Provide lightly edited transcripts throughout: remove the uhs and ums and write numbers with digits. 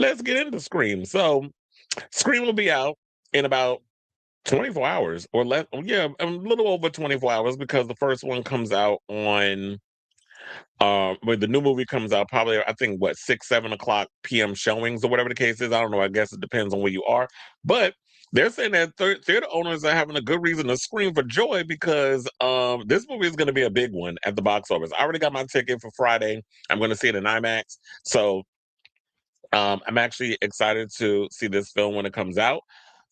let's get into Scream. So, Scream will be out in about 24 hours or less. Yeah, a little over 24 hours because the first one comes out on when the new movie comes out, probably I think what 6, 7 o'clock p.m. showings or whatever the case is. I don't know. I guess it depends on where you are, but they're saying that theater owners are having a good reason to scream for joy because this movie is going to be a big one at the box office. I already got my ticket for Friday. I'm going to see it in IMAX, so I'm actually excited to see this film when it comes out.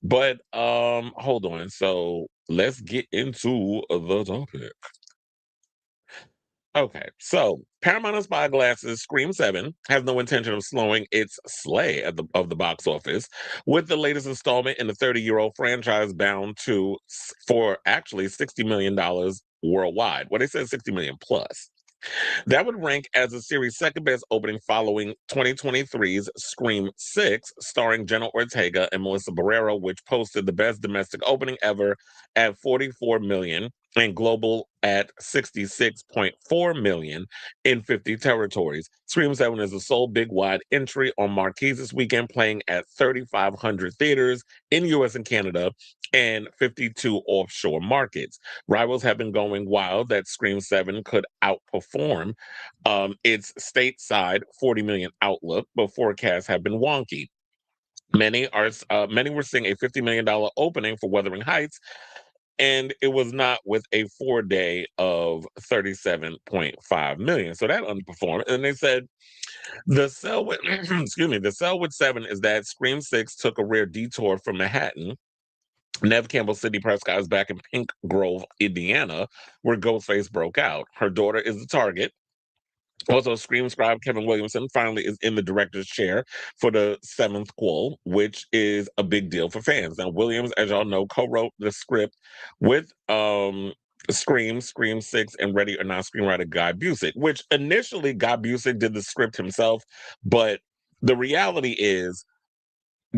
But hold on. So let's get into the topic. Okay, so Paramount Spyglass's Scream 7 has no intention of slowing its slay of the box office, with the latest installment in the 30-year-old franchise bound for actually $60 million worldwide. Well, they said 60 million plus. That would rank as the series' second best opening following 2023's Scream 6, starring Jenna Ortega and Melissa Barrera, which posted the best domestic opening ever at 44 million and global at 66.4 million in 50 territories. Scream 7 is the sole big wide entry on marquees this weekend, playing at 3,500 theaters in US and Canada and 52 offshore markets. Rivals have been going wild that Scream 7 could outperform its stateside 40 million outlook, but forecasts have been wonky. Many were seeing a $50 million opening for Wuthering Heights, and it was not with a 4 day of 37.5 million. So that underperformed. And they said the sell with excuse me, the sell with 7 is that Scream 6 took a rare detour from Manhattan. Nev Campbell Sidney Prescott is back in Pink Grove, Indiana, where Ghostface broke out. Her daughter is the target. Also, Scream scribe Kevin Williamson finally is in the director's chair for the seventh quel, which is a big deal for fans. Now, Williams, as y'all know, co-wrote the script with Scream 6, and Ready or Not screenwriter Guy Busick, which initially Guy Busick did the script himself, but the reality is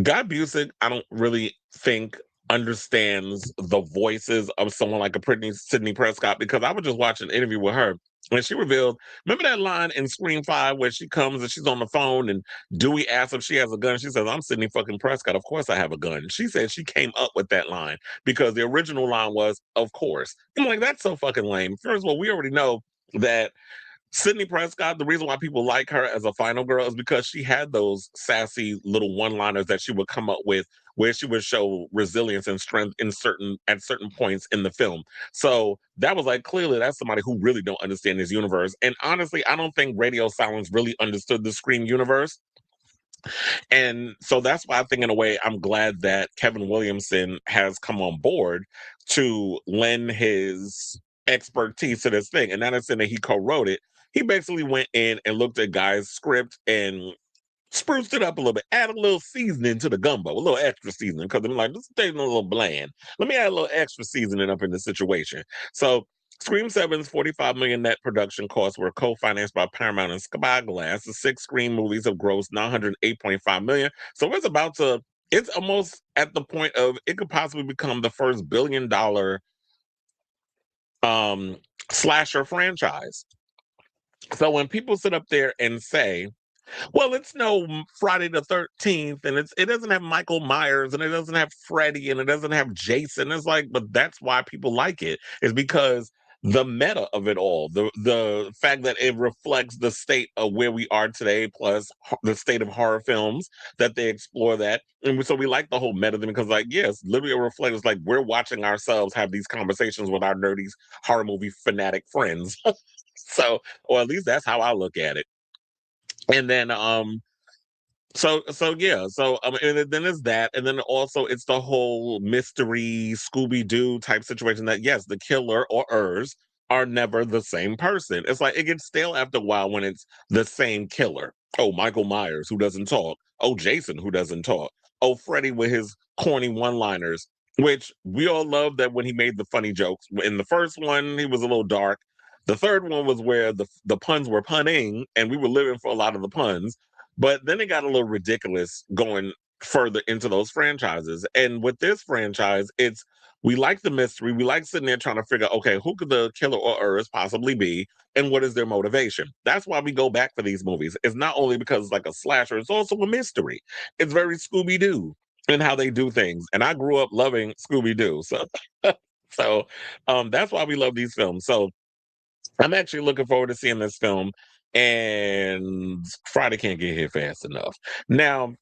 Guy Busick, I don't really think understands the voices of someone like a Brittany Sydney Prescott because I was just watching an interview with her and she revealed, remember that line in Scream 5 where she comes and she's on the phone and Dewey asks if she has a gun? She says, I'm Sydney fucking Prescott. Of course I have a gun. She said she came up with that line because the original line was, of course. I'm like, that's so fucking lame. First of all, we already know that Sydney Prescott, the reason why people like her as a final girl is because she had those sassy little one-liners that she would come up with where she would show resilience and strength at certain points in the film. So that was like clearly that's somebody who really don't understand this universe. And honestly, I don't think Radio Silence really understood the Scream universe. And so that's why I think in a way I'm glad that Kevin Williamson has come on board to lend his expertise to this thing. And not necessarily that he co-wrote it. He basically went in and looked at Guy's script and spruced it up a little bit, add a little seasoning to the gumbo, a little extra seasoning, because I'm like, this is tasting a little bland. Let me add a little extra seasoning up in the situation. So Scream 7's 45 million net production costs were co-financed by Paramount and Spyglass. The six Scream movies have grossed 908.5 million. So it's almost at the point of it could possibly become the first $1 billion um slasher franchise. So when people sit up there and say, well, it's no Friday the 13th, and it doesn't have Michael Myers, and it doesn't have Freddy, and it doesn't have Jason. It's like, but that's why people like it, is because the meta of it all, the fact that it reflects the state of where we are today, plus the state of horror films that they explore that. And so we like the whole meta thing because, like, yes, literally it reflects like we're watching ourselves have these conversations with our nerdy horror movie fanatic friends. So, or at least that's how I look at it. And then yeah, and then it's that, and then also it's the whole mystery Scooby Doo type situation that yes, the killer or ers are never the same person. It's like it gets stale after a while when it's the same killer. Oh, Michael Myers who doesn't talk. Oh, Jason who doesn't talk. Oh, Freddy with his corny one-liners, which we all love that when he made the funny jokes. In the first one, he was a little dark. The third one was where the puns were punning, and we were living for a lot of the puns. But then it got a little ridiculous going further into those franchises. And with this franchise, it's We like the mystery. We like sitting there trying to figure, okay, who could the killer or Urs possibly be, and what is their motivation? That's why we go back for these movies. It's not only because it's like a slasher; it's also a mystery. It's very Scooby Doo and how they do things. And I grew up loving Scooby Doo, so so that's why we love these films. So I'm actually looking forward to seeing this film, and Friday can't get here fast enough. Now,